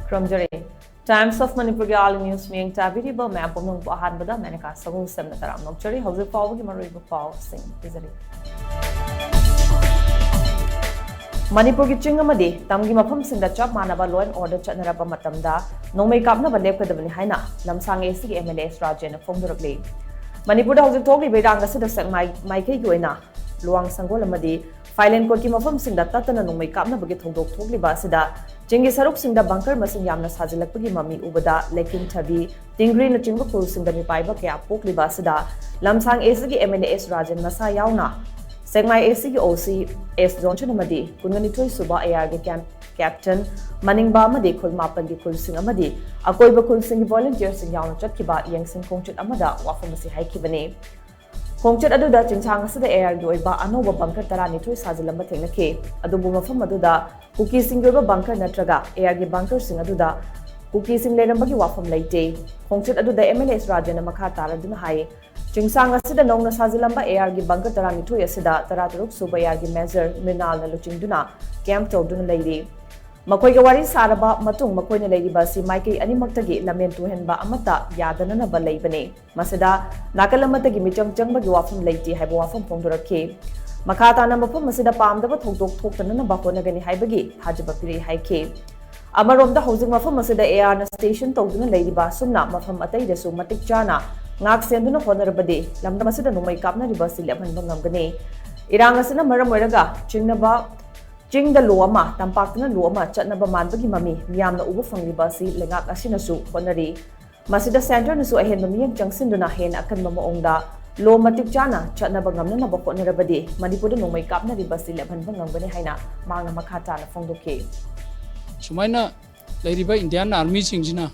Kromjari. Times of Manipuri All News Ming Tabiri Bo Mapum Bahanbada Manaka Sahu Semnataram Nokchari House of Power Maribu Power Sing Izari. Manipuri Chingamadi, Tamgi Mapum Sinda Chop Manaba Law and Order Chanarapa Matamda, no make up never left the Haina, Lamsang AC MLS Rajan from the Play. Manipur House of Togi Vedanga Citizen Mike Guena, Luang Sangolamadi. Filen Koki Mafam Sinda Tatana no make up never get hold of Togli Basida, Jingi Saruk Sinda Bunker Masin Yamnas Hazilapagi Mami Ubada, Lekin Tabi, Tingri no Chimbaku Sinda Paiba Kia Pokli Basida, Lamsang ACG MNS Rajan Masa Yauna, Segmai ACG OC S. Jonchanamadi, Kunganitui Suba ARG Camp Captain, Maningba Madi Kul Mapandi Kul Sing Amadi, Akoiba Kul Sing volunteers in Yauna Chatkiba, Yang Sing Kongchat Amada, Wafamasi Haikibane. Kongchat Aduda Chinchang the air Yoiba Anova Bunker Tarani to Sazilamba Tenake, Adubuma from Aduda, Cookie Singoba Bunker Natraga, ARG Bunker Sing Aduda, Cookie Sing Ledambagi Wafam Late, Kongchat Aduda MLS Rajan and Makatara Dunahai, Chingsang Asida Nona Sazilamba ARG Bunker Tarani to Yasida, Taraturuk Suba ARG Measure, Minal Luchinduna, Camp Toduna Lady. Makoigawari Saraba, Matung, Makoina Lady Basi, Mikey, Animatagi, Lamentu Henba Amata, Yadana Balabane, Masada, Nakalamatagi Micham Jamba Wafam Lady, Habwafam Pondorake, Makata Namapu Masida Palm, the Tok Tokana Bakonagani Haibagi, Hajabapiri Haike. Amarom the housing Mafam Masida Air Station, Tokuna Lady Basuna, Mafam Atay, the Sumatic Jana, Nak Senduna Honorabade, Lambda Masida no make up Naribasi Lepan Bangane, Irangasina Maramuraga, Chinaba. Jing the Loma, Tampakana Loma, Chatnaba Manbagi Mami, Miam Ubu Fanglibasi, Lengak Asinasu, Honari. Masida Center Nasu Ahen Mamian Junction Dunahen, Akan Mamonda, Loma Tikjana, Chatnabangam Nabakona Manipur no make up Naribasi, Lepan Bangam Haina, Manga Makata, Fondoke. Sumaina, Lady by Indian Army Singina.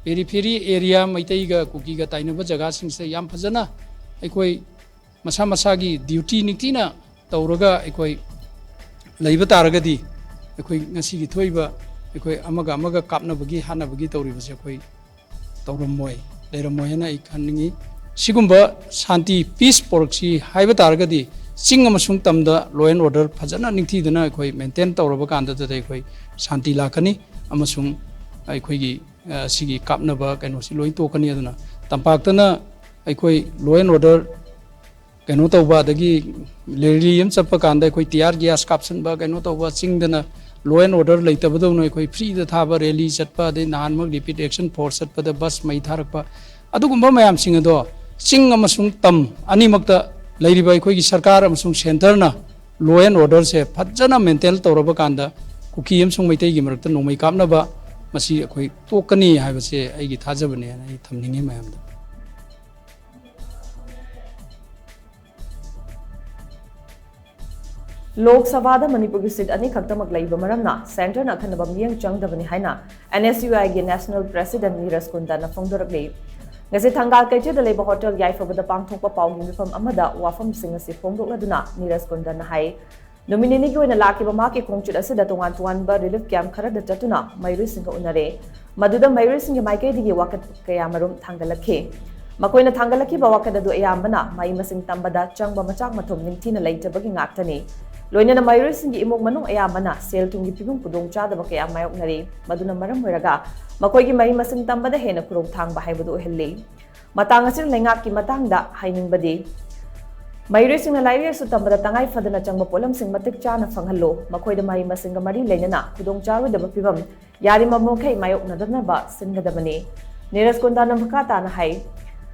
Periphery area, Maitaiga, Kukiga, Tainaba Jagasing say Yampazana, Ekoi Masamasagi, duty Nitina, Tauraga, Ekoi. Labor Targadi, a quick Nasi Toiba, a quick Amaga Kapnabagi, Hanabagi Tori was a quick Toramoy, Lera Moyana, Ikaningi, Sigumba, Santi, Peace Porxi, Hiva Targadi, Singamasung Tamda, Law and Order, Pazana Nitidana, quick maintain Torabakanda the quick Santi Lakani, Amasung, I quick Sigi Kapnabak and Osiloi Tokaniana, Tampatana, I quick Law and Order. Kanoto ba dagi lerium sapakanda koi tiar gas caption ba kanoto ba singdana law and order later bado no koi free the thaba rally satpa de nanmak repeat action force satpa the bus mai tharakpa adugumba mayam singado sing amasung tam animakta leiribai koi sarkar amasung center na law and order se phajana maintain toraba kanda kuki amsung maitai gi marakta no mai kapna ba masi koi tokani haiba se ai gi thajabane ai thamningi mayam da Lok Sabha Manipur seat Ani Kaktamak Laiba Maramna, Center Nakanabam Yang Chung Davani Haina, NSUI National President Miras Kundana Fongdorakli. Gazet Tangal Kaja the Labour Hotel Yaifa with the Pangtopa Pau from Amada, Wafam Singasi Fongdokladuna, Miras Kundana Hai. Nomininigo in a Laki Bamaki Kongchit Asida to 1 bar relief camp Kara the Tatuna, Myri Singa Unare, Maduda Myri Singa Maike Digi Wakat Kayamarum Tangalake. Makoina Tangalaki Bawakada do Ayambana, Maimasing Tambada, Changba Machak Matum, Nintina later bugging Actani. Loina na Myris in the Imok Manung Ayamana, sail to Gipum Pudong Chada Bakaya Mayoknari, Maduna Maram Muraga, Makogi Maimasing Tamba the Hena Kurok Tang Bahibado Heli. Matangasin Langaki Matanga, Haining Badi. Myris in the Lyria Sutamba Tangai for the Nachanga Polam Sing Matik Chana Fangalo, Makoi the Maimasing Mari Lenana, Pudong Charu the Bapibam, Yarima Moke Mayok Nadanaba, Singa the Bane. Neras Kundana Makata na Hai.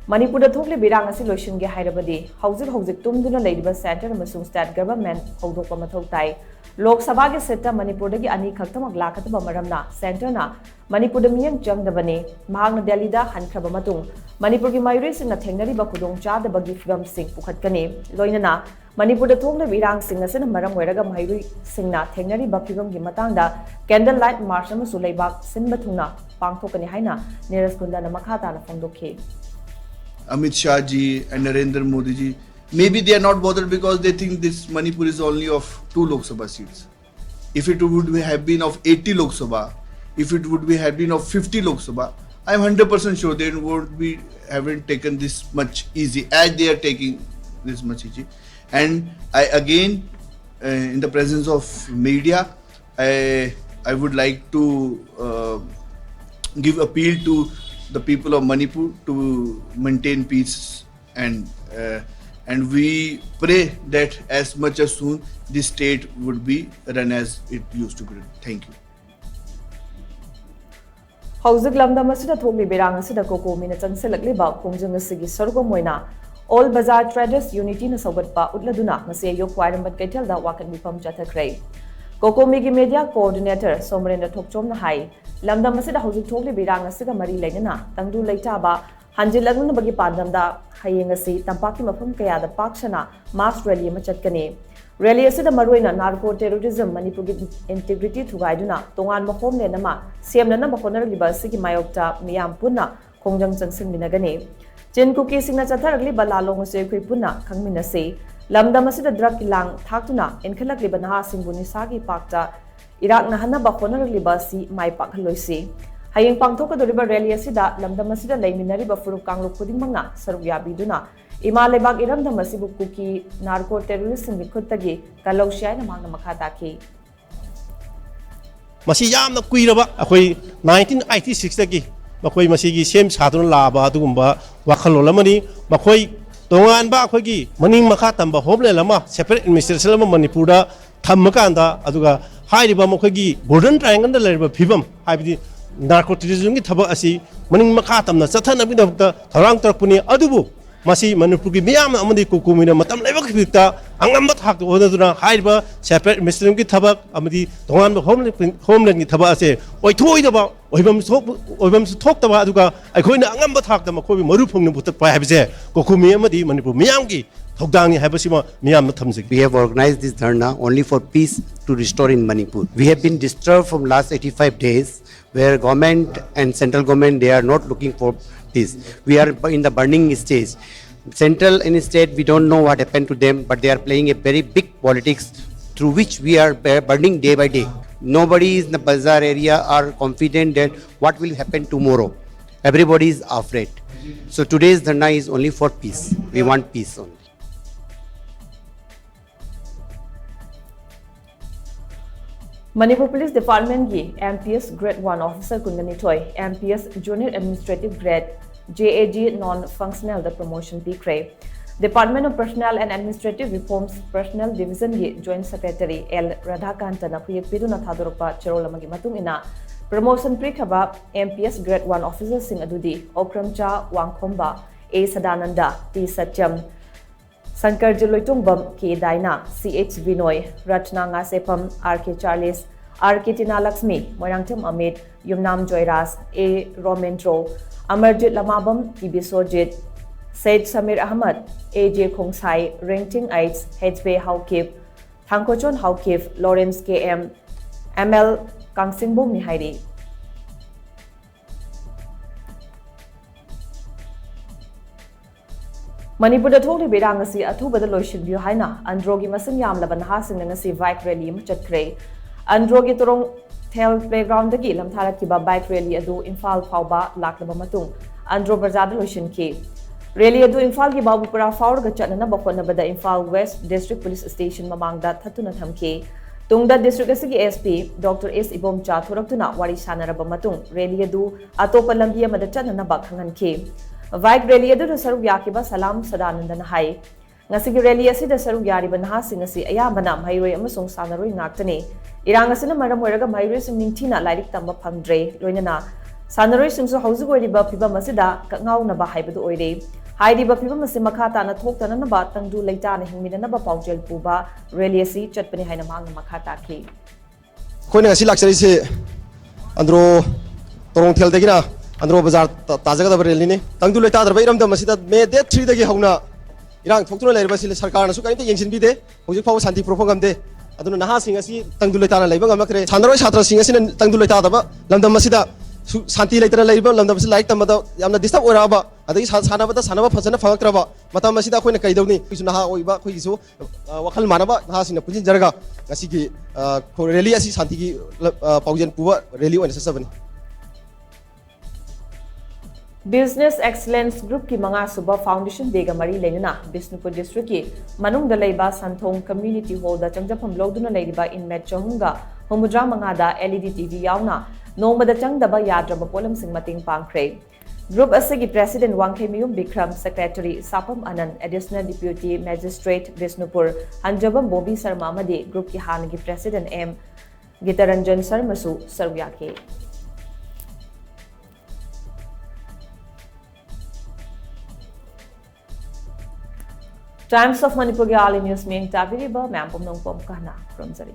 Manipur Tokli Birang Solution Ge Hyderabadi, Houses Tumduna Ladybird Center Masung State Government, Hodoka Matotai, Lok Sabagi Seta Manipur Ani Kaktamak Lakata Maramna, Center na, Manipur Mian Jung the Bane, Mahang Delida, Hankrabamatung, Manipur Mayris in the Tengari Bakudong Cha the Bagi Film Sing Pukatkane, Loinana, Manipur Tokli Birang Singers and Maram Weraga Mayri Singna, Tengari Bakibam Gimatanga, Candlelight Marsham Sulebak, Sinbatuna, Pangtokani Haina, nearest Kundana Makata from Doke. Amit Shah ji and Narendra Modi ji, maybe they are not bothered because they think this Manipur is only of 2 Lok Sabha seats. If it would have been of 80 Lok Sabha, if it would have been of 50 Lok Sabha, I am 100% sure they would be haven't taken this much easy as they are taking this much easy. And I again, in the presence of media, I I would like to give appeal to the people of Manipur to maintain peace, and we pray that as much as soon this state would be run as it used to be. Thank you. Hauzik lamdam asida thokli berang asida koko mina changselakliba khongjang asigi sargom moina All Bazaar Traders Unity na saugatpa utladuna ngase yok kwairambat kaitel da wakan mifam chathakrai. Koko migi media coordinator Somrendra Thokchom na hai lamdam asida hauzik thokli berang asiga mari lainana tangdu laita ba hanjilagna bagi pandam da hayeng asi tampaki mafam kaya da pakshana mass rally ma chatkani. Rally asida maruina narco terrorism Manipur integrity thugaiduna tongan mahom ne nama siamna na bakonar liba sigi mayokta miyam punna khongjang changsin minagani. Jin kuki singna chatharagli balalong se khoi punna khangmina se lamdam asida drug kilang thaktuna enkhalak liba naha singbuni sagi pakta irak na hana bakonar liba si mai pakhaloi hayeng pangthoka doriba rally asida lamdam asida leiminari ba furuk kanglo khudingmangna saruk yabiduna ima lebak iramdam asibu kuki narco terrorist mikhutagi kalaushai na mangna makha taki masi yamna kuiraba akhoi 1986 dagi makhoi masigi sem sadun laba adugumba wakhalolamani makhoi tongan ba akhoi gi maning makha tamba hoble lama separate administration lama Manipur da thammakanda aduga hairiba makhoi gi golden triangle da leriba phibam haibidi narcotism ki thaba asi maning makha tamna chathana bi da tharang tarpuni adubu masi Manipur ki miyam amadi kukumina matam leba khibta angam thak odaduna haiba separate ministry ki thaba amadi dongan homeland ki thaba ase oi thoi da ba oibam thok da ba aduga aikoina angam thak da ma khobi maru phongna butak pai habise kokumi amadi Manipur miyam ki thokdangni habasima miyam thamjik. We have organized this dharna only for peace to restore in Manipur. We have been disturbed from last 85 days where government and central government, they are not looking for peace. We are in the burning stage. Central and state, we don't know what happened to them, but they are playing a very big politics through which we are burning day by day. Nobody in the bazaar area are confident that what will happen tomorrow. Everybody is afraid. So today's dharna is only for peace. We want peace only. Manipur Police Department ki MPS Grade 1 Officer Kundani Toy, MPS Junior Administrative Grade JAG Non-Functional the promotion P-Cray. Department of Personnel and Administrative Reforms Personnel Division ki Joint Secretary L. Radhakanta na Puyek Piduna Thadoropa Cherolamagi Matung ina promotion P-Khaba MPS Grade 1 Officer Sing Adudi Okramcha Wangkhomba A. Sadananda T. Satyam Sankar Jiloitungbam K. Daina, C.H. Binoy, Ratna Ngasepam, R.K. Charles, R.K. Tina Lakshmi, Moyangtim Amit, Yumnam Joyras, A. Romendro, Amarjit Lamabam, T.B. Sojit, Said Samir Ahmad, A.J. Kongsai, Ringting Aids, H.B. Haukip, Thangkochon Haukip, Lawrence K.M., M.L. Kangsingbom Nihairi. Manipur da thokli berang asi athuba da loishin view haina androgi masing yam laban ha sing na si bike rally ma chatkre androgi torong thel playground da gi lamthara ki ba bike rally adu Imphal phauba laklaba matung andro bazaar da loishin ki rally adu Imphal gi babu pura faur ga chatna na bakon na bada Imphal West District Police Station mamang da thatuna thamke tungda district asigi SP Dr. S. Ibomcha thoraktuna wari sanaraba matung rally adu atopa lambi amada chatna na ba khangan ke Vike rally adu saruk yakiba Salam Sadananda na hai ngasigi rally asida saruk yariba naha singasi ayabana mairoi amasung sanaroi ngaktani irang asina maram oiraga mairoi sing ningthina lairik tamba phangdre loinana sanaroi singsu hauzu oiriba piba masida kangau na ba haibadu oire hairiba piba masi makha ta na thoktana na ba tangdu leita na hingmina na ba paujel puba rally asi chatpani haina mang makha ta ki koina asi laksari se andro torong thel degina andro bazar tajaga da rally ne tangdu leita dar bairam da masida me date 3 dagi hauna irang thoktuna leirba sil sarkar na su kain te yengsin bi de hojik phaw santi propagam de aduna naha sing asi tangdu leita na leiba ngamakre sanaroi satra sing asi tangdu leita da ba lamdam masida santi leitara leiba lamdam si laik tamada yamna disturb oraba adagi sanaba da sanaba phajana phangaktraba matam masida khoina kaidawni kisu naha oiba khoi gisu wakhal manaba naha sing na punjin jaraga ngasi gi rally asi santi gi paujen puwa rally oina sasabani Business Excellence Group की मंगा सुबह foundation देगा मरी लेना Bishnupur district की मनुंग दलेबा संथोंग community hall दा चंगजफम लौदुना लेरिबा इनमेट चहुंगा हुमुद्रा मंगादा LED TV यावना नोंबदा चंगदबा याद्रबा पोलम सिंग मतिंग पांखरे ग्रुप असगी president Wangkhemayum Vikram secretary Sapam Anand additional deputy magistrate Bishnupur Hanjabam Bobby Sharma मदे ग्रुप की हानगी प्रेसिडेंट M गीतारंजन शर्मसु सर्वयाके Times of Manipur के आल न्यूज़ में ताबिरिबा मैम पुमनोंग पोम कहना क्रमजरी